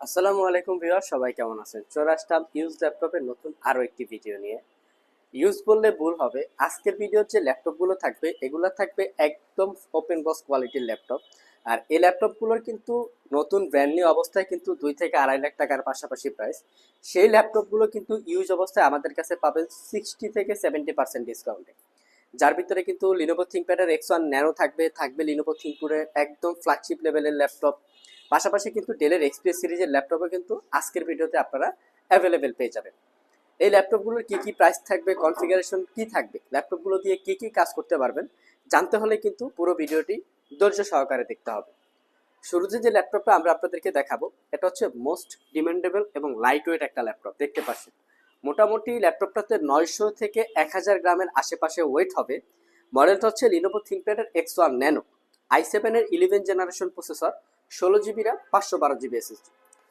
আসসালামু আলাইকুম ভিউয়ার, সবাই কেমন আছেন? চলে আসলাম ইউজ ল্যাপটপের নতুন আরো একটি ভিডিও নিয়ে। ইউজ বললে ভুল হবে। আজকের ভিডিওর যে ল্যাপটপগুলো থাকবে এগুলো থাকবে একদম ওপেন বক্স কোয়ালিটির ল্যাপটপ। আর এই ল্যাপটপগুলোর কিন্তু নতুন ব্র্যান্ড নিউ অবস্থায় কিন্তু 2 থেকে 2.5 লাখ টাকার পাশাপাশি প্রাইস। সেই ল্যাপটপগুলো কিন্তু ইউজ অবস্থায় আমাদের কাছে পাবেন 60 থেকে 70% ডিসকাউন্টে। যার ভিতরে কিন্তু লিনোভো থিংকপ্যাডের X1 ন্যানো থাকবে লিনোভো থিংকপ্যাডের একদম ফ্ল্যাগশিপ লেভেলের ল্যাপটপ। পাশাপাশি কিন্তু ডেলের এক্সপিএস সিরিজের ল্যাপটপও কিন্তু আজকের ভিডিওতে আপনারা অ্যাভেলেবেল পেয়ে যাবেন। এই ল্যাপটপগুলোর কি কি প্রাইস থাকবে, কনফিগারেশন কি থাকবে, ল্যাপটপগুলো দিয়ে কি কি কাজ করতে পারবেন জানতে হলে কিন্তু পুরো ভিডিওটি ধৈর্য সহকারে দেখতে হবে। শুরুতে যে ল্যাপটপটা আমরা আপনাদেরকে দেখাবো এটা হচ্ছে মোস্ট ডিমান্ডেবল এবং লাইট ওয়েট একটা ল্যাপটপ। দেখতে পাচ্ছেন মোটামুটি ল্যাপটপটাতে 900 থেকে 1000 গ্রামের আশেপাশে ওয়েট হবে। মডেলটা হচ্ছে লিনোভো থিংকপ্যাডের X1 ন্যানো, i7-এর 11 generation processor, 16 GB RAM, 512 GB SSD.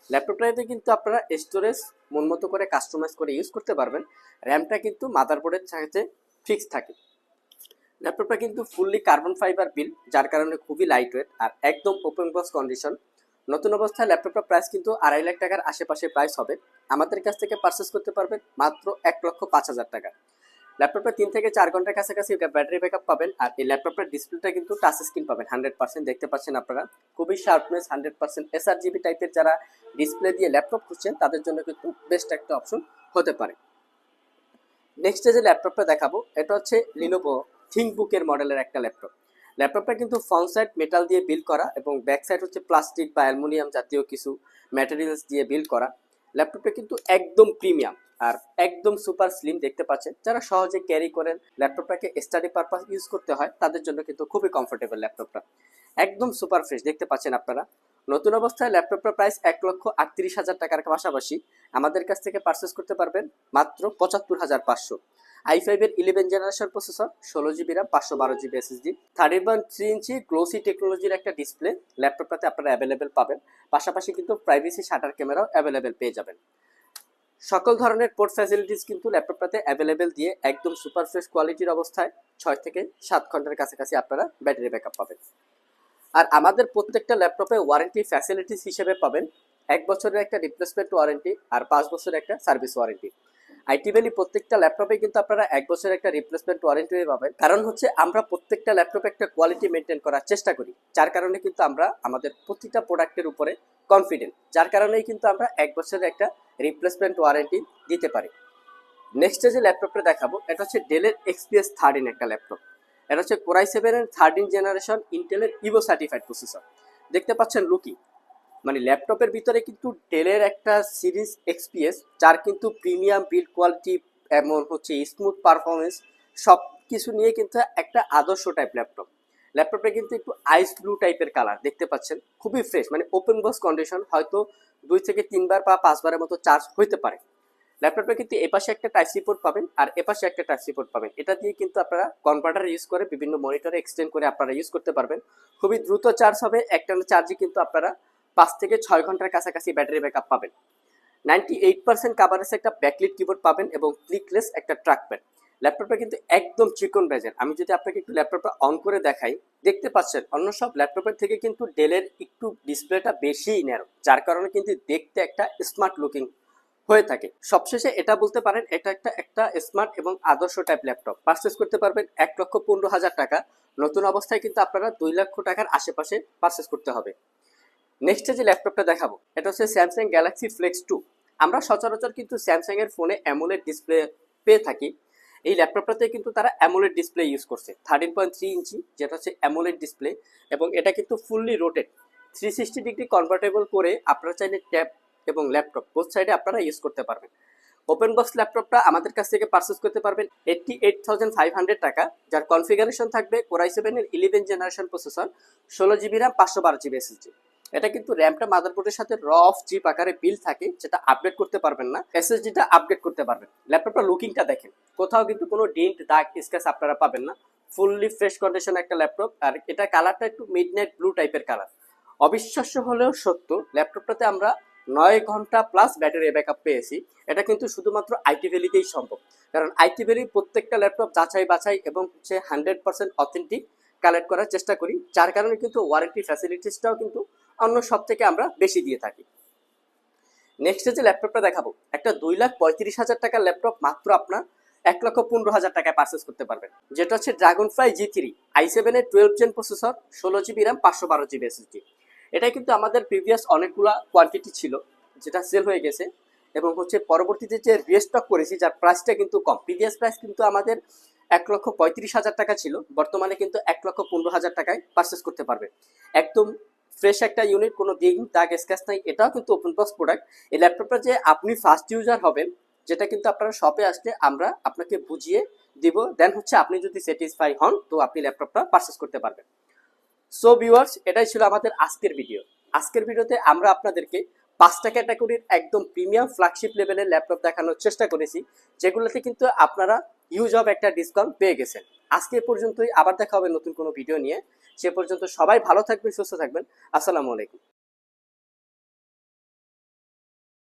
ল্যাপটপটাতে কিন্তু আপনারা স্টোরেজ মন মতো করে কাস্টমাইজ করে ইউজ করতে পারবেন। র্যামটা কিন্তু মাদারবোর্ডের সাথে ফিক্স থাকে। ল্যাপটপটা কিন্তু ফুললি কার্বন ফাইবার বিল, যার কারণে খুবই লাইট ওয়েট আর একদম ওপেন বক্স কন্ডিশন। নতুন অবস্থায় ল্যাপটপটার প্রাইস কিন্তু 2.5 লাখ টাকার আশেপাশে প্রাইস হবে। আমাদের কাছ থেকে পারচেস করতে পারবেন মাত্র 1,05,000 টাকা। ল্যাপটপটা 3 থেকে 4 ঘন্টার কাছাকাছি ব্যাটারি ব্যাকআপ পাবেন। আর এই ল্যাপটপটার ডিসপ্লেটা কিন্তু টাচ স্ক্রিন পাবেন 100%। দেখতে পাচ্ছেন আপনারা খুবই শার্পনেস 100%। এসআরজিবি টাইপের যারা ডিসপ্লে দিয়ে ল্যাপটপ খুঁজছেন তাদের জন্য কিন্তু বেস্ট একটা অপশন হতে পারে। নেক্সট যে ল্যাপটপটা দেখাবো এটা হচ্ছে লিনোভো থিংকবুকের মডেলের একটা ল্যাপটপ। ল্যাপটপটা কিন্তু ফ্রন্ট সাইড মেটাল দিয়ে বিল্ড করা এবং ব্যাক সাইড হচ্ছে প্লাস্টিক বা অ্যালুমিনিয়াম জাতীয় কিছু ম্যাটেরিয়ালস দিয়ে বিল্ড করা। ল্যাপটপটা কিন্তু একদম প্রিমিয়াম আর একদম সুপার স্লিম। দেখতে পাচ্ছেন যারা সহজে ক্যারি করেন, ল্যাপটপটাকে স্টাডি পারপাস ইউজ করতে হয় তাদের জন্য কিন্তু খুবই কমফোর্টেবল। ল্যাপটপটা একদম সুপার ফ্রেশ দেখতে পাচ্ছেন আপনারা। নতুন অবস্থায় ল্যাপটপটার প্রাইস 1,38,000 টাকার পাশাপাশি আমাদের কাছ থেকে পারচেস করতে পারবেন মাত্র 75,500। i5-এর 11 generation processor, 16 GB RAM, 512 GB SSD, 13.3 ইঞ্চি গ্লোসি টেকনোলজির একটা ডিসপ্লে ল্যাপটপটাতে আপনারা অ্যাভেলেবেল পাবেন। পাশাপাশি কিন্তু প্রাইভেসি শাটার ক্যামেরাও অ্যাভেলেবেল পেয়ে যাবেন। সকল ধরনের পোর্ট ফ্যাসিলিটিস কিন্তু ল্যাপটপটাতে অ্যাভেলেবেল দিয়ে একদম সুপার ফ্রেশ কোয়ালিটির অবস্থায় 6 থেকে 7 ঘন্টার কাছাকাছি আপনারা ব্যাটারি ব্যাকআপ পাবেন। আর আমাদের প্রত্যেকটা ল্যাপটপে ওয়ারেন্টি ফ্যাসিলিটিস হিসেবে পাবেন 1 বছরের একটা রিপ্লেসমেন্ট ওয়ারেন্টি আর 5 বছরের একটা সার্ভিস ওয়ারেন্টি। আইটি ভ্যালি প্রত্যেকটা ল্যাপটপে কিন্তু আপনারা 1 বছরের একটা রিপ্লেসমেন্ট ওয়ারেন্টি পাবেন। কারণ হচ্ছে আমরা প্রত্যেকটা ল্যাপটপে একটা কোয়ালিটি মেনটেন করার চেষ্টা করি, যার কারণে কিন্তু আমরা আমাদের প্রতিটা প্রোডাক্টের উপরে কনফিডেন্ট, যার কারণেই কিন্তু আমরা 1 বছরের একটা রিপ্লেসমেন্ট ওয়ারেন্টি দিতে পারি। নেক্সট যে ল্যাপটপটা দেখাবো এটা হচ্ছে ডেলের এক্সপিএস 13 একটা ল্যাপটপ। এটা হচ্ছে কোরাই 7-এর 13 জেনারেশন ইন্টেলের ইভো সার্টিফাইড প্রসেসর। দেখতে পাচ্ছেন লুকিং, মানে ল্যাপটপের ভিতরে কিন্তু ডেলের একটা সিরিজ এক্সপিএস, যার কিন্তু প্রিমিয়াম বিল্ড কোয়ালিটি এমন হচ্ছে স্মুথ পারফরমেন্স সব কিছু নিয়ে কিন্তু একটা আদর্শ টাইপ ল্যাপটপ। ল্যাপটপটা কিন্তু একটু আইস ব্লু টাইপের কালার দেখতে পাচ্ছেন, খুবই ফ্রেশ, মানে ওপেন বক্স কন্ডিশন। হয়তো 2 থেকে 3 বার বা 5 বারের মতো চার্জ হইতে পারে। ল্যাপটপটা কিন্তু এপাশে একটা টাইপ সি পোর্ট পাবেন আর এপাশে একটা টাইপ সি পোর্ট পাবেন। এটা দিয়ে কিন্তু আপনারা কনভার্টার ইউজ করে বিভিন্ন মনিটরে এক্সটেন্ড করে আপনারা ইউজ করতে পারবেন। খুবই দ্রুত চার্জ হবে। একটা চার্জে কিন্তু আপনারা 5 থেকে 6 ঘন্টার কাছাকাছি ব্যাটারি ব্যাকআপ পাবেন। 98% কাভারেজ একটা ব্যাকলিট কিবোর্ড পাবেন এবং ক্লিকলেস একটা ট্র্যাক প্যাড। ল্যাপটপটা কিন্তু একদম চিকন বেজের। আমি যদি আপনাকে একটু ল্যাপটপটা অন করে দেখাই, দেখতে পাচ্ছেন অন্য সব ল্যাপটপের থেকে কিন্তু ডেলের একটু ডিসপ্লেটা বেশিই ন্যারো, যার কারণে কিন্তু দেখতে একটা স্মার্ট লুকিং হয়ে থাকে। সবশেষে এটা বলতে পারেন এটা একটা স্মার্ট এবং আদর্শ টাইপ ল্যাপটপ। পারচেস করতে পারবেন 1,15,000 টাকা। নতুন অবস্থায় কিন্তু আপনারা 2 লক্ষ টাকার আশেপাশে পারচেস করতে হবে। নেক্সট যে ল্যাপটপটা দেখাবো এটা হচ্ছে স্যামসাং গ্যালাক্সি ফ্লেক্স 2। আমরা সচরাচর কিন্তু স্যামসাং এর ফোনে অ্যামোলেড ডিসপ্লে পেয়ে থাকি। এই ল্যাপটপটাতে কিন্তু তারা অ্যামোলেড ডিসপ্লে ইউজ করছে 13.3 ইঞ্চি, যেটা হচ্ছে অ্যামোলেড ডিসপ্লে। এবং এটা কিন্তু ফুললি রোটেট 360 ডিগ্রি কনভার্টেবল করে আপনারা চাইলে ট্যাব এবং ল্যাপটপ বোথ সাইডে আপনারা ইউজ করতে পারবেন। ওপেন বক্স ল্যাপটপটা আমাদের কাছ থেকে পারচেস করতে পারবেন 88,500 টাকা, যার কনফিগারেশন থাকবে কোরাই 7-এর 11 generation processor, 16 GB RAM, 512 GB SSD. এটা কিন্তু র্যামটা মাদারবোর্ডের সাথে র অফ জিপ আকারে বিল থাকে, যেটা আপডেট করতে পারবেন না। এসএসডিটা আপডেট করতে পারবেন। ল্যাপটপটা লুকিংটা দেখেন, কোথাও কিন্তু কোনো ডেন্ট দাগ স্ক্র্যাচ আপনারা পাবেন না। ফুললি ফ্রেশ কন্ডিশন একটা ল্যাপটপ। আর এটা কালারটা একটু মিডনাইট ব্লু টাইপের কালার। অবিশ্বাস্য হলেও সত্য, ল্যাপটপটাতে আমরা 9 ঘন্টা প্লাস ব্যাটারি ব্যাকআপ পেয়েছি। এটা কিন্তু শুধুমাত্র আইটি ভ্যালিতেই সম্ভব, কারণ আইটি ভ্যালি প্রত্যেকটা ল্যাপটপ যাচাই বাছাই এবং হচ্ছে 100% অথেন্টিক কালেক্ট করার চেষ্টা করি, যার কারণে কিন্তু ওয়ারেন্টি ফ্যাসিলিটিসটাও কিন্তু অন্য সব থেকে আমরা বেশি দিয়ে থাকি। নেক্সট যে ল্যাপটপটা দেখাবো, একটা 2,35,000 টাকার ল্যাপটপ মাত্র আপনার 1,15,000 টাকায় পারচেস করতে পারবেন, যেটা হচ্ছে ড্রাগন ফ্লাই G3 i7 এর 12 gen processor, 16 GB RAM, 512 GB SSD। এটা কিন্তু আমাদের প্রিভিয়াস অনেকগুলা কোয়ান্টিটি ছিল যেটা সেল হয়ে গেছে, এবং হচ্ছে পরবর্তীতে যে রিস্টক করেছি যার প্রাইসটা কিন্তু কম। প্রিভিয়াস প্রাইস কিন্তু আমাদের 1,35,000 টাকা ছিল, বর্তমানে কিন্তু 1,15,000 টাকায় পারচেস করতে পারবে। একদম ফ্রেশ একটা ইউনিট, কোনো দিন দাগ স্ক্র্যাচ নাই। এটাও কিন্তু ওপেন বক্স প্রোডাক্ট। এই ল্যাপটপটা যে আপনি ফার্স্ট ইউজার হবেন, যেটা কিন্তু আপনারা শপে আসলে আমরা আপনাকে বুঝিয়ে দিব, দেন হচ্ছে আপনি যদি স্যাটিসফাই হন তো আপনি ল্যাপটপটা পারচেস করতে পারবেন। সো ভিউয়ার্স, এটাই ছিল আমাদের আজকের ভিডিও। আজকের ভিডিওতে আমরা আপনাদেরকে 5টা ক্যাটাগরির একদম প্রিমিয়াম ফ্ল্যাগশিপ লেভেলের ল্যাপটপ দেখানোর চেষ্টা করেছি, যেগুলোতে কিন্তু আপনারা ইউজ অফ একটা ডিসকাউন্ট পেয়ে গেছেন। আজকে এ পর্যন্তই, আবার দেখা হবে নতুন কোনো ভিডিও নিয়ে। সে পর্যন্ত সবাই ভালো থাকবেন, সুস্থ থাকবেন। আসসালামু আলাইকুম।